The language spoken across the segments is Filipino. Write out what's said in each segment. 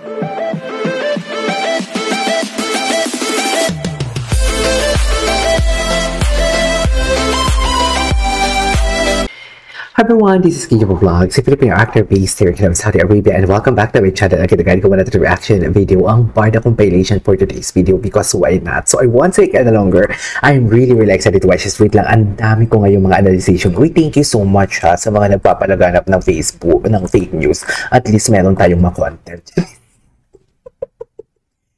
Hi everyone, this is Kijo Vlogs, a Filipino actor based here in Saudi Arabia, and welcome back to my channel. Again, guys, ko na reaction video ang Barda compilation for today's video because why not? So I won't take any longer. I'm really excited to watch this. Wait lang, ang dami ko ngayong mga analyzation. Uy, thank you so much ha, sa mga nagpapalaganap ng Facebook, ng fake news. At least meron tayong mga content.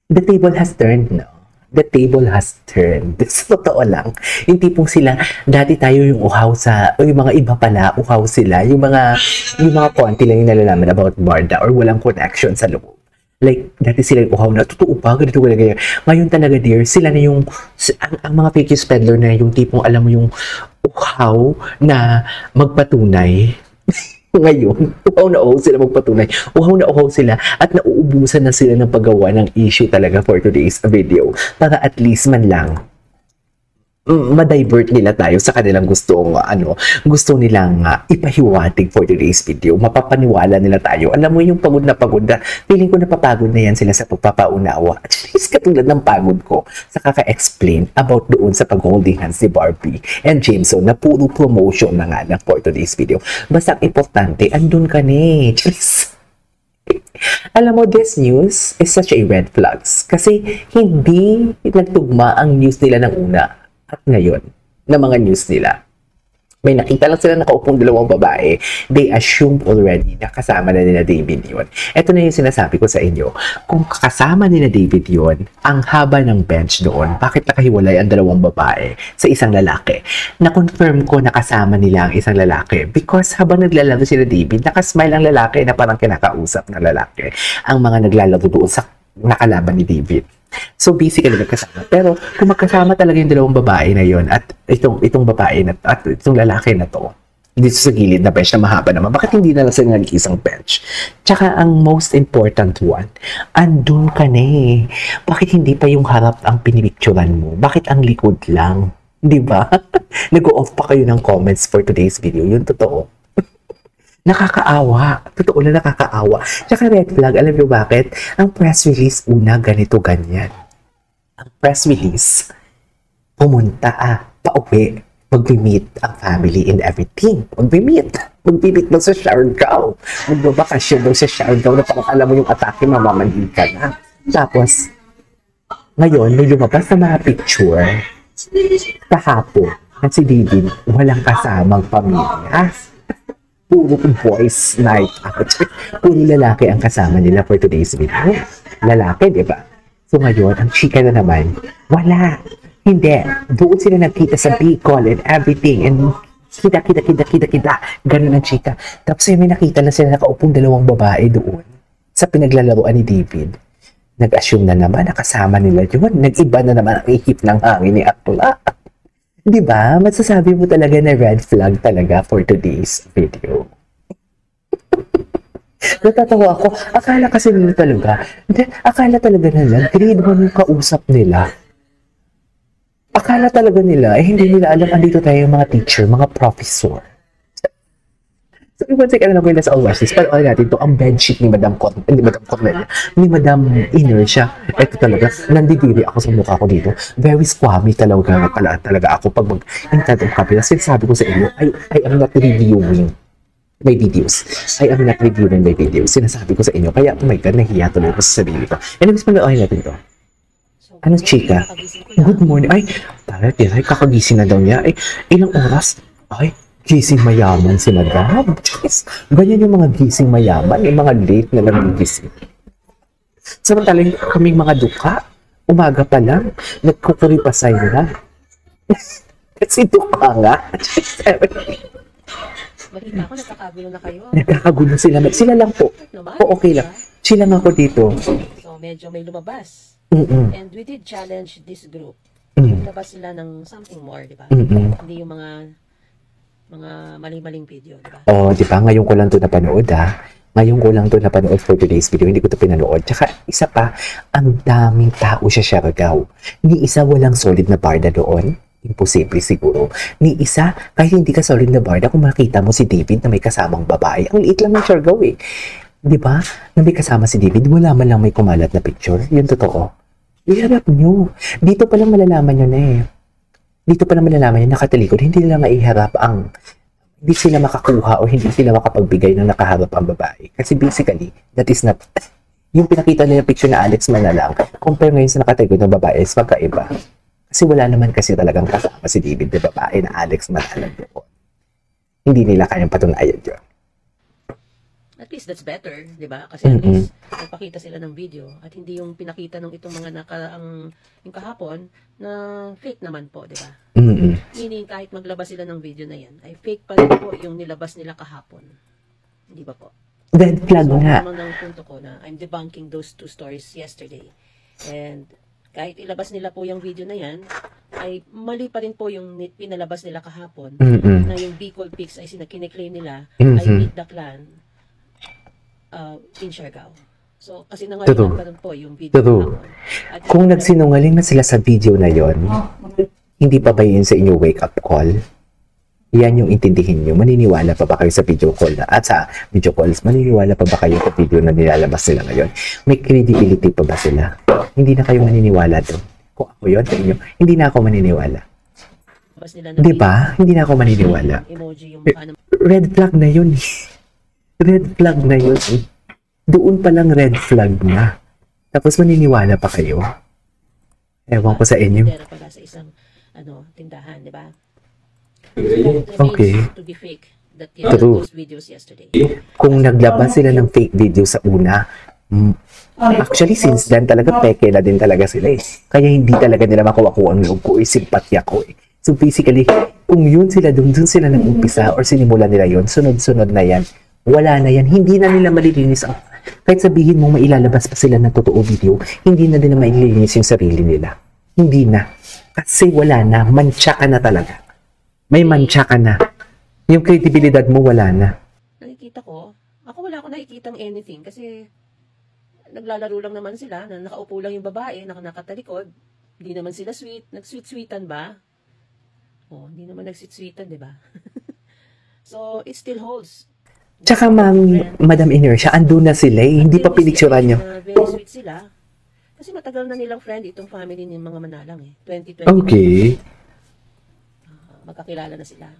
The table has turned, no? The table has turned. Sa totoo lang, yung tipong sila, dati tayo yung uhaw sa, o yung mga iba pala, uhaw sila, yung mga konti lang yung nalalaman about Barda or walang connection sa loob. Like, dati sila yung uhaw na, totoo ba, ganito, ganyan. Ngayon talaga, dear, sila na yung, ang mga fake news peddler na yung tipong, alam mo yung uhaw na magpatunay. Ngayon, uhaw na uhaw sila magpatunay. Uhaw na uhaw sila at nauubusan na sila ng paggawa ng issue talaga for today's video. Para at least man lang, ma-divert nila tayo sa kanilang gusto nilang ipahiwatig for today's video. Mapapaniwala nila tayo. Alam mo yung pagod na, feeling ko napapagod na yan sila sa pagpapaunawa. At least katulad ng pagod ko sa kaka-explain about doon sa pag-holding hands ni Barbie and Jameson na puro promotion na nga lang for today's video. Basta ang importante, andun ka ni. Alam mo, this news is such a red flags kasi hindi nagtugma ang news nila ng una at ngayon na mga news nila. May nakita lang sila nakaupong dalawang babae. They assumed already na kasama na nila David yun. Ito na yung sinasabi ko sa inyo. Kung kasama nila David yun, ang haba ng bench doon, bakit nakahiwalay ang dalawang babae sa isang lalaki? Na-confirm ko na kasama nila ang isang lalaki because habang naglalaro sila David, nakasmile ang lalaki na parang kinakausap ng lalaki. Ang mga naglalaro doon sa nakalaban ni David. So basically magkasama. Pero kung magkasama talaga yung dalawang babae na yon at itong babae na at itong lalaki na to dito sa gilid na bench na mahaba naman, bakit hindi na lang sila nag-isang bench? Tsaka ang most important one, andun ka na eh. Bakit hindi pa yung harap ang pinipicturan mo? Bakit ang likod lang? Diba? Nag-off pa kayo ng comments for today's video. Yun totoo. Nakakaawa. Totoo na nakakaawa. Tsaka red flag, alam niyo bakit? Ang press release una, ganito, ganyan. Ang press release, pumunta pauwi, mag-meet ang family and everything. Mag-meet daw sa Siargao. Magbabakasyon daw sa Siargao na parang alam mo yung atake, mamamanhin ka na. Tapos, ngayon, may lumabas na mga picture kahapon na si David walang kasamang pamilya. Puro boys night out. Puro lalaki ang kasama nila for today's video. Lalaki, di ba? So ngayon, ang chika na naman, wala. Hindi. Doon sila nagkita sa Bicol and everything. And kita. Ganun ang chika. Tapos may nakita na sila nakaupong dalawang babae doon sa pinaglalaroan ni David. Nag-assume na naman, nakasama nila yun. Nag-iba na naman ang ihip ng hangin ni Akla. Diba? Masasabi mo talaga na red flag talaga for today's video. Natatawa ako. Akala kasi nila talaga. Akala talaga nila, grade 1 yung kausap nila. Akala talaga nila, hindi nila alam andito tayo yung mga teacher, mga professor. So, once again, alam ko yung let's all watch this. Pero natin ito, ang bedsheet ni Madam Cornelia, ni Madam Inertia. Ito talaga, nandidiri ako sa mukha ko dito. Very squammy talaga ako pag mag-intent of copy. Sinasabi ko sa inyo, I am not reviewing my videos. I am not reviewing my videos. Sinasabi ko sa inyo. Kaya, oh my God, nahiya tuloy ko sa sarili ko. Anyways, panoorin natin ito. Ano, chika? Good morning. Ay, kakagising na daw niya. Ay, ilang oras? Ay, gising mayaman si Madam. Jeez. Ganyan yung mga gising mayaman, yung mga late na nagigising. Samantalang kaming mga duka, umaga pa lang, nagkukuripasay na. Kasi duka nga. Balita ko, nagkakagulo na kayo. Nagkakagulo sila. Sila lang po. O, okay lang. Sila nga po dito. So, medyo may lumabas. And we did challenge this group. Lumabas sila ng something more, di ba? Hindi yung mga maling-maling video, di ba? Oh, di ba? Ngayon ko lang ito napanood, Ngayon ko lang ito napanood for today's video. Hindi ko ito pinanood. Tsaka, isa pa, ang daming tao sa Siargao. Ni isa walang solid na Barda doon. Imposible siguro. Ni isa, kahit hindi ka solid na Barda, kung makita mo si David na may kasamang babae, ang liit lang ng Siargao eh. Di ba? Na may kasama si David, wala man lang may kumalat na picture. Yun totoo. Iharap nyo. Dito pa lang malalaman nyo na eh. Dito pa lang malalaman nyo, nakatalikod, hindi nila maiharap hindi sila makakuha o hindi sila makapagbigay ng nakaharap ang babae. Kasi basically, that is not, yung pinakita nila picture na Alex Manalang, compare ngayon sa nakatalikod ng babae, is magkaiba. Kasi wala naman kasi talagang kasama si David na babae na Alex Manalang doon. Hindi nila kayang patunayan yun. At least that's better, di ba? Kasi at least nagpakita sila ng video at hindi yung pinakita ng itong mga yung kahapon na fake naman po, di ba? Meaning kahit maglabas sila ng video na yan, ay fake pa rin po yung nilabas nila kahapon. Hindi ba po? Red flag nga. So, naman ang punto ko na I'm debunking those 2 stories yesterday. And kahit ilabas nila po yung video na yan, ay mali pa rin po yung pinalabas nila kahapon na yung Bicol Pics ay kiniklaim nila ay meet the clan in Siargao. So, kasi nangayon pa rin po yung video kahapon. Kung nagsinungaling na sila sa video na yon, hindi pa ba yun sa inyo wake-up call? Yan yung intindihin nyo. Maniniwala pa ba kayo sa video call na, at sa video calls, maniniwala pa ba kayo sa video na nilalabas nila ngayon? May credibility pa ba sila? Hindi na kayo maniniwala doon. Kung ako yun sa inyo, hindi na ako maniniwala. Di ba? Hindi na ako maniniwala. Red flag na yun. Red flag na yun. Doon palang red flag na. Tapos maniniwala pa kayo. Ewan ko sa inyo. Pala sa isang tindahan, di ba? Okay. To be fake. True. Those videos yesterday. Kung naglabas sila ng fake video sa una, actually since then talaga peke na din talaga sila eh. Kaya hindi talaga nila makuha ang loob ko, simpatya ko eh. So basically, kung yun sila dun sila nag-umpisa or sinimula nila yun, sunod-sunod na yan. Wala na yan. Hindi na nila malilinis ang... Kahit sabihin mo mailalabas pa sila ng totoo video, hindi na nila maililinis yung sarili nila. Hindi na. Kasi wala na. Mantsa ka na talaga. May mantsa ka na. Yung credibilidad mo wala na. Nakikita ko, ako wala akong nakikitang anything kasi naglalaro lang naman sila, na nakaupo lang yung babae, nakatalikod. Hindi naman sila sweet. Nag-sweet-sweetan ba? Oh, hindi naman nag-sweet-sweetan, di ba? So, it still holds. Tsaka Madam Inertia, andun na sila eh. Hindi pa pinicturan nyo. Very sweet sila. Kasi matagal na nilang friend itong family ng mga Manalang eh. 2020. Okay. Magkakilala na sila.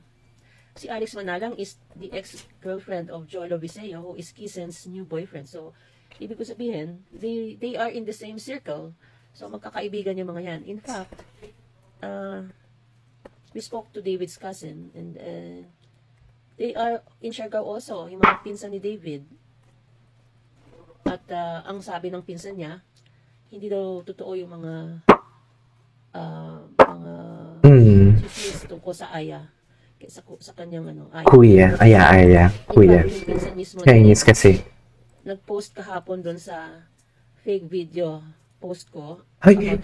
Si Alex Manalang is the ex-girlfriend of Joel Viseo, who is Kisen's new boyfriend. So, ibig ko sabihin, they are in the same circle. So, magkakaibigan yung mga yan. In fact, we spoke to David's cousin and they are in Siargao also, yung mga pinsan ni David. At ang sabi ng pinsan niya, hindi daw totoo yung mga chismis tungkol sa Aya. Sa kanyang Aya. Aya. Kuya. Chinese kasi. Nag-post kahapon doon sa fake video post ko. Ay,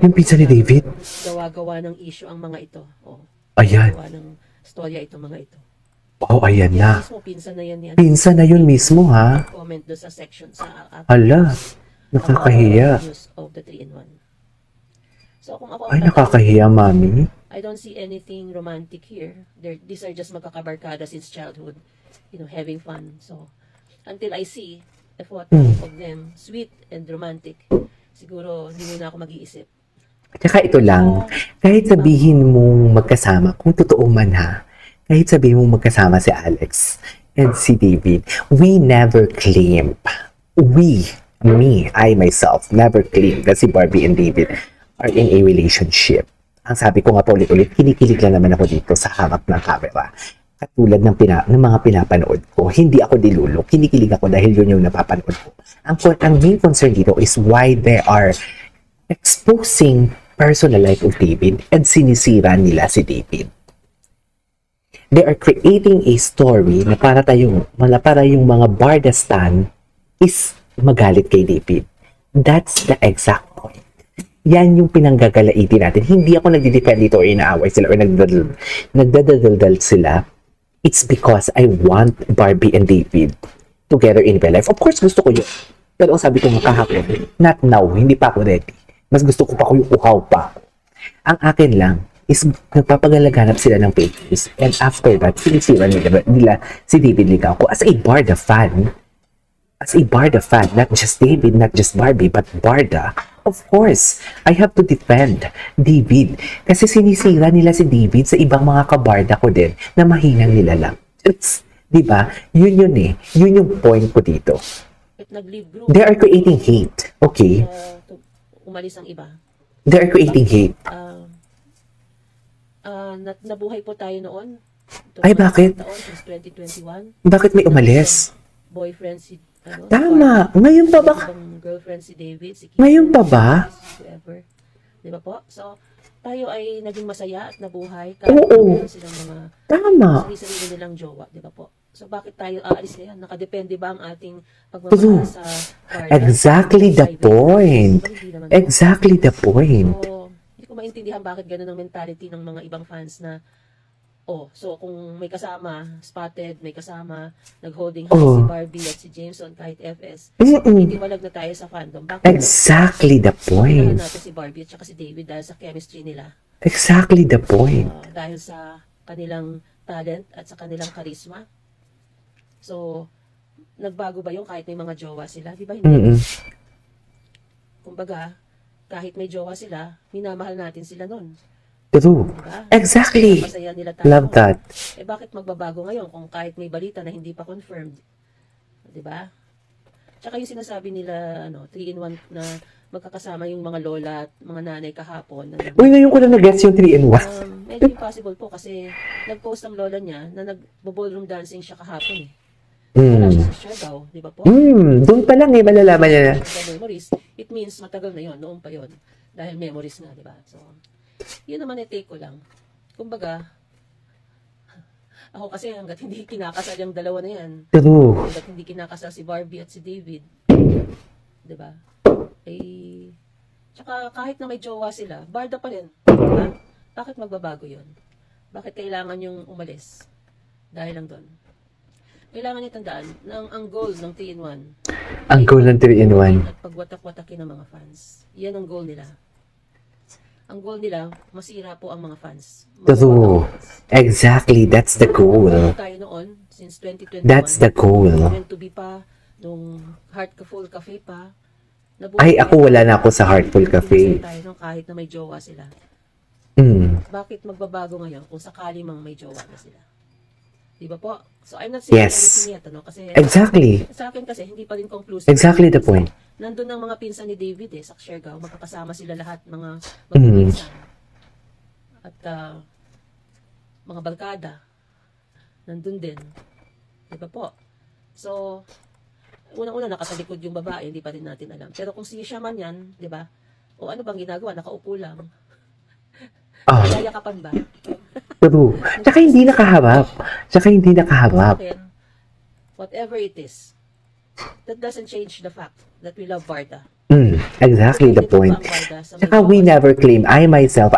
yung pizza ni David? Gawa-gawa ng issue ang mga ito. Oh, ayan. gawa ng storya itong mga ito. Oh, ayan na. Mismo, pinsan na yan. Pinsan na yun mismo, ha? Comment doon sa section sa hala, nakakahiya. News of the 3-in-1. So, kung ako, ay, nakakahiya, mami. I don't see anything romantic here. These are just magkakabarkada since childhood. You know, having fun. So, until I see a photo of them, sweet and romantic, siguro hindi na ako mag-iisip. Tsaka ito lang, kahit sabihin mong magkasama, kung totoo man ha, kahit sabihin mong magkasama si Alex and si David, we never claim, I myself, never claim that si Barbie and David are in a relationship. Ang sabi ko nga po ulit-ulit, kinikilig lang naman ako dito sa harap ng camera. Katulad ng mga pinapanood ko, hindi ako dilulok, kinikilig ako dahil yun yung napapanood ko. Ang main concern dito is why they are exposing personal life of David and sinisira nila si David. They are creating a story na para yung mga Bardastan is magalit kay David. That's the exact point. Yan yung pinanggagalaitin natin. Hindi ako nagdi-defend dito or inaaway sila or nagdadaldal sila. It's because I want Barbie and David together in real life. Of course, gusto ko yun. Pero ang sabi ko nga kahapon, not now, hindi pa ako ready. Mas gusto ko pa ko yung uhaw pa. Ang akin lang is nagpapagalaganap sila ng fake news. And after that, sinisira nila si David Ligaw ko as a Barda fan. as a Barda fan, not just David, not just Barbie, but Barda, of course, I have to defend David. Kasi sinisira nila si David sa ibang mga kabarda ko din na mahinang nilalang. Diba? Yun eh. Yun yung point ko dito. They are creating hate. Okay? Umalis ang iba. They are creating hate. Nabuhay po tayo noon. Ay, bakit? Since 2021. Bakit may umalis? Boyfriend si Tama. Ngayon pa ba? Girlfriend si David. Si Ngayon pa ba? Whoever. Di ba po? So, tayo ay naging masaya at nabuhay. Oo. Silang mga Tama. sarili nilang jowa. Di ba po? So, bakit tayo aalis na yan? Nakadepende ba ang ating pagmamahal sa Barda? Exactly the point. Exactly the point. So, hindi ko maintindihan bakit gano'n ang mentality ng mga ibang fans na so kung may kasama, spotted, may kasama, nag-holding hands si Barbie at si Jameson kahit FS, titiwalag na tayo sa fandom. Bakit? Exactly the point. Natin si Barbie at saka si David dahil sa chemistry nila. Exactly the point. Dahil sa kanilang talent at sa kanilang charisma. So, nagbago ba yung kahit may mga jowa sila? Di ba hindi? Kumbaga, kahit may jowa sila, minamahal natin sila nun. True. Diba? Exactly. Love that. Bakit magbabago ngayon kung kahit may balita na hindi pa confirmed? Diba? Tsaka yung sinasabi nila, 3-in-1 na magkakasama yung mga lola at mga nanay kahapon. Uy, ngayon ko na nag-gets yung 3-in-1. Medyo impossible po kasi nag-post ang lola niya na nag-ballroom dancing siya kahapon eh. Wala siya sa Siargao, di ba po? Doon pa lang malalaman niya na. Memories, it means matagal na yon, noon pa yon. Dahil memories na, di ba? So, yun naman take ko lang. Kumbaga, ako kasi hanggat hindi kinakasal yung dalawa na yan. True. Hanggat hindi kinakasal si Barbie at si David. Diba? Tsaka kahit na may jowa sila, Barda pa rin. Diba? Bakit magbabago yun? Bakit kailangan yung umalis? Dahil lang doon. Kailangan niyo tandaan na ang goal ng 3-in-1. Ang goal ng 3-in-1. At pagwatak-watakin ng mga fans. Yan ang goal nila. Ang goal nila, masira po ang mga fans. True. Exactly. That's the goal. Tayo noon, since 2021. That's the goal. Meant to be pa, nung Heartful Cafe pa. Ay, ako wala na ako sa Heartful Cafe. Tayo nung kahit na may jowa sila. Bakit magbabago ngayon kung sakali mang may jowa na sila? Diba po? So, I'm not saying anything yet, Kasi, exactly. Sa akin kasi, hindi pa rin conclusive. Exactly the point. Nandun ang mga pinsan ni David sa Siargao. Magkakasama sila lahat, mga pinsan. At mga barkada. Nandun din. Diba po? So, unang-una nakatalikod yung babae, hindi pa rin natin alam. Pero kung siya man yan, diba? O ano bang ginagawa? Nakaupo lang. Yayakapan ba? True. Tsaka hindi nakaharap. Whatever it is, that doesn't change the fact that we love Barda. Exactly the point. Tsaka we never claim, I myself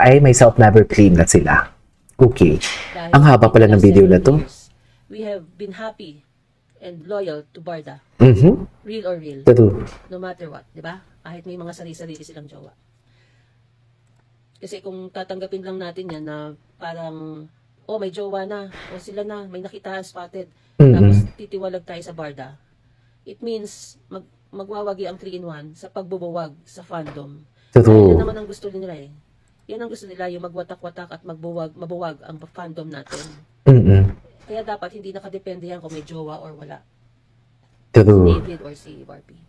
never claim na sila. Okay. Ang haba pala ng video na to. We have been happy and loyal to Barda. Real or real. True. No matter what, di ba? Kahit may mga sarili-sarili silang jowa. Kasi kung tatanggapin lang natin yan na parang, may jowa na, sila na, may nakitaan, spotted, tapos titiwalag tayo sa Barda, it means magwawagi ang 3-in-1 sa pagbubuwag sa fandom. Yan naman ang gusto nila eh. Yan ang gusto nila, yung magwatak-watak at mabuwag ang fandom natin. Kaya dapat hindi nakadepende yan kung may jowa or wala. Si David or si Barbie.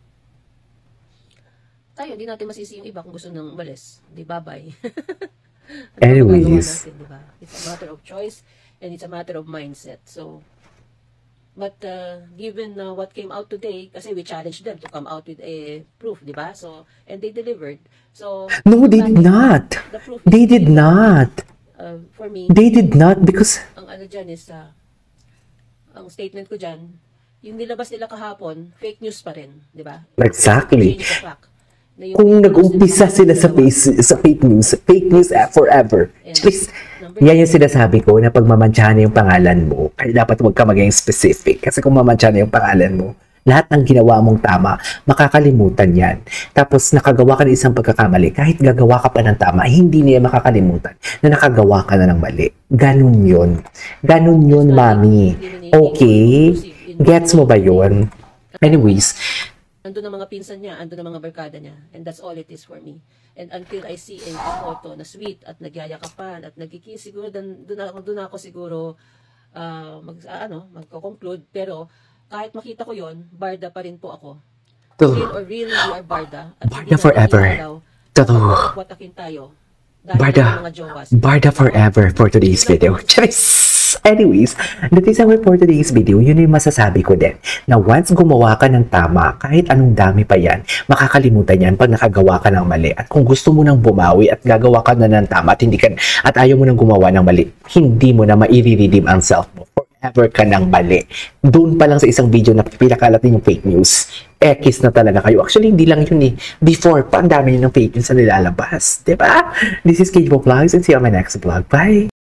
Tayo, hindi natin masisi yung iba kung gusto nang umalis. Di bye-bye. Anyways. Natin, diba? It's a matter of choice and it's a matter of mindset. So, but given what came out today, kasi we challenged them to come out with a proof, di ba? So, and they delivered. So, no, they did not. They did not. For me, they did not because ang ano dyan is, ang statement ko dyan, yung nilabas nila kahapon, fake news pa rin, di ba? Exactly. Kung nag-umpisa sila sa fake news forever. Please, yan yung sinasabi ko na pag mamantsahan na yung pangalan mo, kaya dapat huwag ka maging specific. Kasi kung mamantsahan na yung pangalan mo, lahat ng ginawa mong tama, makakalimutan yan. Tapos nakagawa ka ng isang pagkakamali, kahit gagawa ka pa ng tama, hindi niya makakalimutan na nakagawa ka na ng mali. Ganun yun. Ganun yun, mami. Okay? Gets mo ba yun? Anyways, andun ang mga pinsan niya, andun ang mga barkada niya. And that's all it is for me. And until I see a photo na sweet at nagyayakapan at nagkikiss, siguro doon ako siguro magko-conclude. Pero kahit makita ko yon, barda pa rin po ako. Real or real, we are barda. At barda forever. Totoo. Watakin tayo. Barda forever for today's video. Charis! Anyways, that is our for today's video. Yun yung masasabi ko din. Na once gumawa ka ng tama, kahit anong dami pa yan, makakalimutan yan pag nakagawa ka ng mali. At kung gusto mo nang bumawi at gagawa ka na ng tama at ayaw mo nang gumawa ng mali, hindi mo na maire-redeem ang self mo. Forever ka ng mali. Doon pa lang sa isang video na pinakalat din yung fake news. X na talaga kayo. Actually, hindi lang yun eh. Before pa, ang dami yun ng fake news na nilalabas. Diba? This is KJ Vlogs and see you on my next vlog. Bye!